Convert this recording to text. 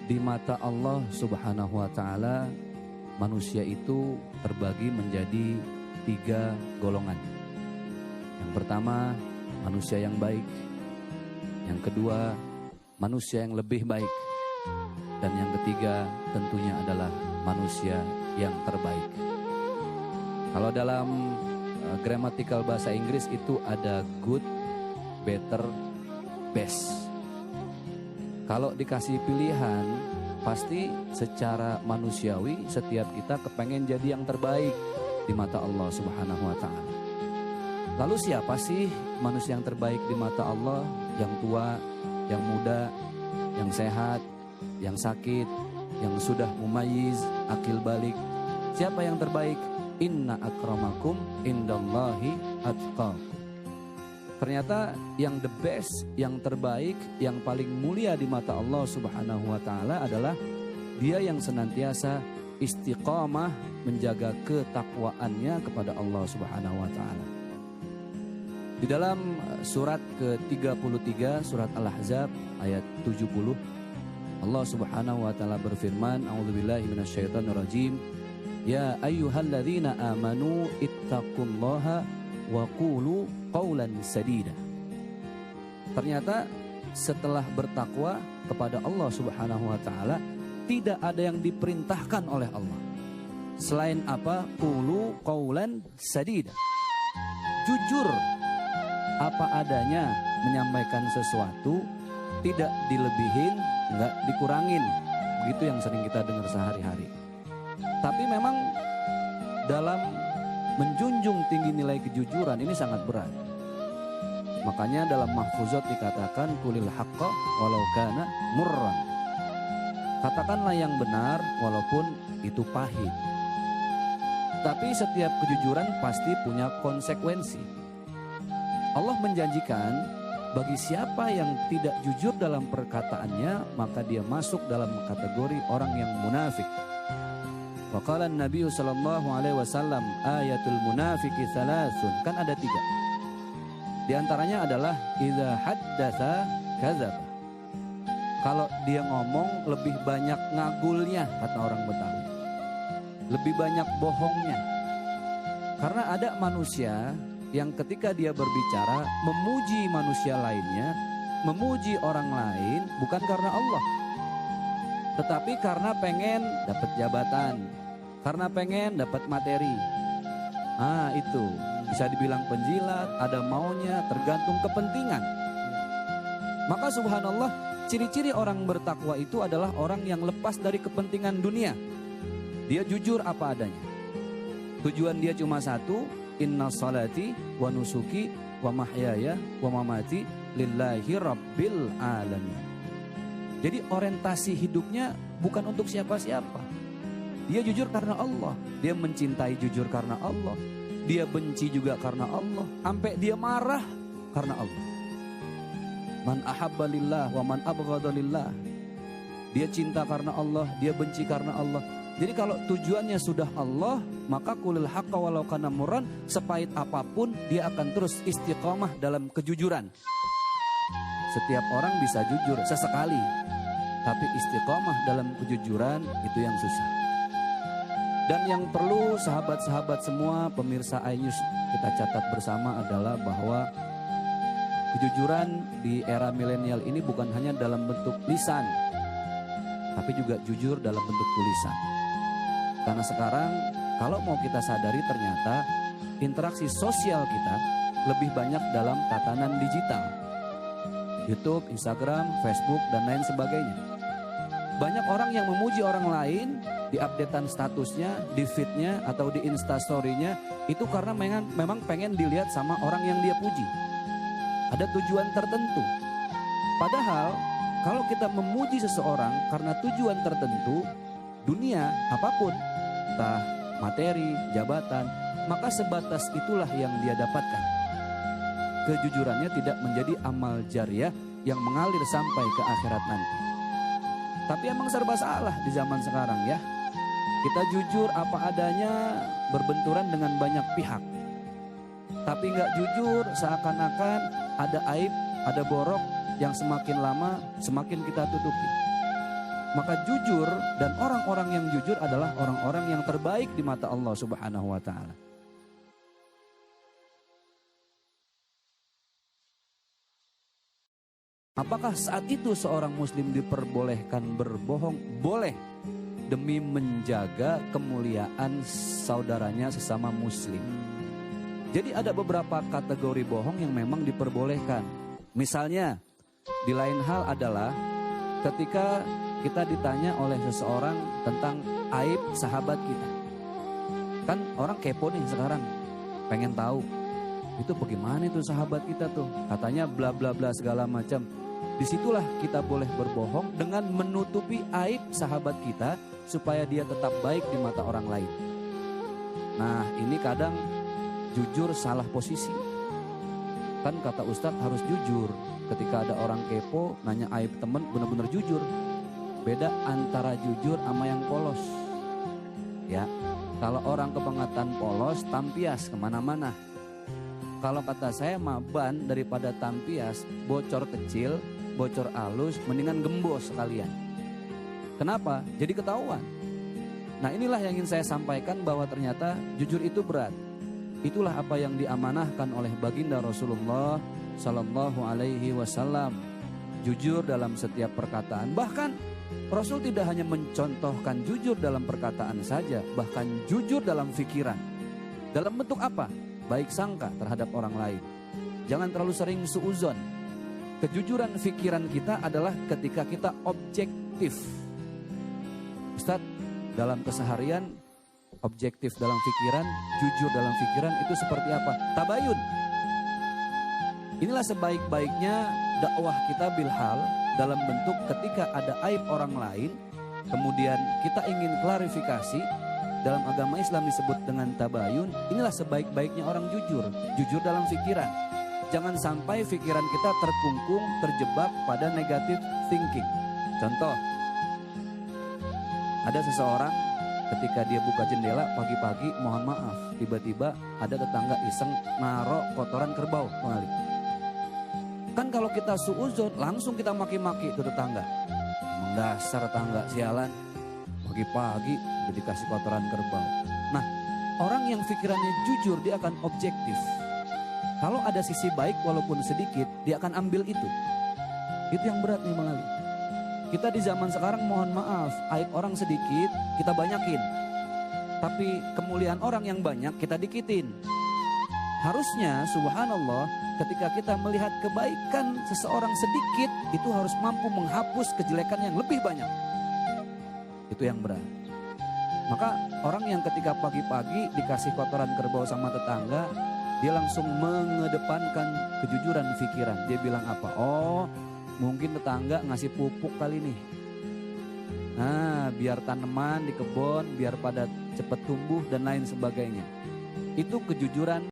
Di mata Allah Subhanahu wa Ta'ala, manusia itu terbagi menjadi 3 golongan. Yang pertama, manusia yang baik. Yang kedua, manusia yang lebih baik. Dan yang ketiga, tentunya adalah manusia yang terbaik. Kalau dalam gramatikal bahasa Inggris itu ada good, better, best. Kalau dikasih pilihan, pasti secara manusiawi setiap kita kepengen jadi yang terbaik di mata Allah Subhanahu wa Ta'ala. Lalu siapa sih manusia yang terbaik di mata Allah? Yang tua, yang muda, yang sehat, yang sakit, yang sudah mumayyiz, akil balik. Siapa yang terbaik? Inna akramakum indallahi atqakum. Ternyata yang the best, yang terbaik, yang paling mulia di mata Allah Subhanahu wa Ta'ala adalah dia yang senantiasa istiqamah menjaga ketakwaannya kepada Allah Subhanahu wa Ta'ala. Di dalam surat ke-33 surat Al-Ahzab ayat 70, Allah Subhanahu wa Ta'ala berfirman, a'udzubillahi minasyaitonirrajim, ya ayyuhalladzina amanu ittaqullaha wa qulu qawlan sadida. Ternyata setelah bertakwa kepada Allah Subhanahu wa Ta'ala, tidak ada yang diperintahkan oleh Allah selain apa? Qulu qawlan sadida. Jujur apa adanya, menyampaikan sesuatu, tidak dilebihin, enggak dikurangin. Begitu yang sering kita dengar sehari-hari. Tapi memang dalam menjunjung tinggi nilai kejujuran ini sangat berat. Makanya dalam mahfuzat dikatakan qulil haqqa walau kana murran. Katakanlah yang benar walaupun itu pahit. Tapi setiap kejujuran pasti punya konsekuensi. Allah menjanjikan bagi siapa yang tidak jujur dalam perkataannya, maka dia masuk dalam kategori orang yang munafik. Wa qala an-nabiy sallallahu alaihi wasallam ayatul munafiqi thalathun. Kan ada 3. Di antaranya adalah idza haddatsa kadzaba. Kalau dia ngomong lebih banyak ngagulnya, kata orang Betawi. Lebih banyak bohongnya. Karena ada manusia yang ketika dia berbicara memuji manusia lainnya, memuji orang lain bukan karena Allah, tetapi karena pengen dapat jabatan, karena pengen dapat materi. Itu bisa dibilang penjilat, ada maunya, tergantung kepentingan. Maka subhanallah, ciri-ciri orang bertakwa itu adalah orang yang lepas dari kepentingan dunia. Dia jujur apa adanya. Tujuan dia cuma satu, inna salati wa nusuki wa mahyaya wa mamati lillahi rabbil alamin. Jadi orientasi hidupnya bukan untuk siapa-siapa. Dia jujur karena Allah. Dia mencintai jujur karena Allah. Dia benci juga karena Allah. Sampai dia marah karena Allah. Man ahabba lillah wa man abghadha lillah. Dia cinta karena Allah, dia benci karena Allah. Jadi kalau tujuannya sudah Allah, maka qulil haqqa walau kana murran, sepahit apapun dia akan terus istiqamah dalam kejujuran. Setiap orang bisa jujur sesekali, tapi istiqamah dalam kejujuran itu yang susah. Dan yang perlu sahabat-sahabat semua, pemirsa iNews kita catat bersama adalah bahwa kejujuran di era milenial ini bukan hanya dalam bentuk lisan, tapi juga jujur dalam bentuk tulisan. Karena sekarang kalau mau kita sadari ternyata interaksi sosial kita lebih banyak dalam tatanan digital. YouTube, Instagram, Facebook, dan lain sebagainya. Banyak orang yang memuji orang lain di updatean statusnya, di feednya, atau di instastory-nya, itu karena memang pengen dilihat sama orang yang dia puji. Ada tujuan tertentu. Padahal kalau kita memuji seseorang karena tujuan tertentu, dunia apapun, entah materi, jabatan, maka sebatas itulah yang dia dapatkan. Kejujurannya tidak menjadi amal jariah yang mengalir sampai ke akhirat nanti. Tapi emang serba salah di zaman sekarang ya. Kita jujur apa adanya berbenturan dengan banyak pihak. Tapi nggak jujur seakan-akan ada aib, ada borok yang semakin lama semakin kita tutupi. Maka jujur dan orang-orang yang jujur adalah orang-orang yang terbaik di mata Allah Subhanahu wa taala. Apakah saat itu seorang muslim diperbolehkan berbohong? Boleh, demi menjaga kemuliaan saudaranya sesama muslim. Jadi ada beberapa kategori bohong yang memang diperbolehkan. Misalnya, di lain hal adalah ketika kita ditanya oleh seseorang tentang aib sahabat kita. Kan orang kepo nih sekarang, pengen tahu itu bagaimana itu sahabat kita tuh, katanya bla bla bla segala macam. Disitulah kita boleh berbohong dengan menutupi aib sahabat kita supaya dia tetap baik di mata orang lain. Nah, ini kadang jujur salah posisi. Kan kata Ustadz harus jujur. Ketika ada orang kepo nanya aib temen, benar-benar jujur. Beda antara jujur sama yang polos. Ya, kalau orang kebangetan polos, tampias kemana-mana. Kalau kata saya mah ban daripada tampias, bocor kecil, bocor halus, mendingan gembos sekalian. Kenapa? Jadi ketahuan. Nah, inilah yang ingin saya sampaikan, bahwa ternyata jujur itu berat. Itulah apa yang diamanahkan oleh baginda Rasulullah Sallallahu Alaihi Wasallam. Jujur dalam setiap perkataan. Bahkan Rasul tidak hanya mencontohkan jujur dalam perkataan saja, bahkan jujur dalam pikiran. Dalam bentuk apa? Baik sangka terhadap orang lain. Jangan terlalu sering suuzon. Kejujuran pikiran kita adalah ketika kita objektif. Ustadz, dalam keseharian objektif dalam pikiran, jujur dalam pikiran itu seperti apa? Tabayun. Inilah sebaik-baiknya dakwah kita bilhal, dalam bentuk ketika ada aib orang lain, kemudian kita ingin klarifikasi. Dalam agama Islam disebut dengan tabayun. Inilah sebaik-baiknya orang jujur, jujur dalam pikiran. Jangan sampai pikiran kita terkungkung, terjebak pada negative thinking. Contoh, ada seseorang ketika dia buka jendela pagi-pagi, mohon maaf, tiba-tiba ada tetangga iseng naruh kotoran kerbau, mengalir. Kan kalau kita suuzon, langsung kita maki-maki itu tetangga. Mendasar tetangga sialan, pagi-pagi udah dikasih kotoran kerbau. Nah, orang yang pikirannya jujur, dia akan objektif. Kalau ada sisi baik walaupun sedikit, dia akan ambil itu. Itu yang berat nih Bang Ali. Kita di zaman sekarang, mohon maaf, aib orang sedikit, kita banyakin. Tapi kemuliaan orang yang banyak, kita dikitin. Harusnya, subhanallah, ketika kita melihat kebaikan seseorang sedikit, itu harus mampu menghapus kejelekan yang lebih banyak. Itu yang berat. Maka orang yang ketika pagi-pagi dikasih kotoran kerbau sama tetangga, dia langsung mengedepankan kejujuran pikiran. Dia bilang apa? Oh, mungkin tetangga ngasih pupuk kali nih. Nah, biar tanaman di kebun, biar pada cepat tumbuh dan lain sebagainya. Itu kejujuran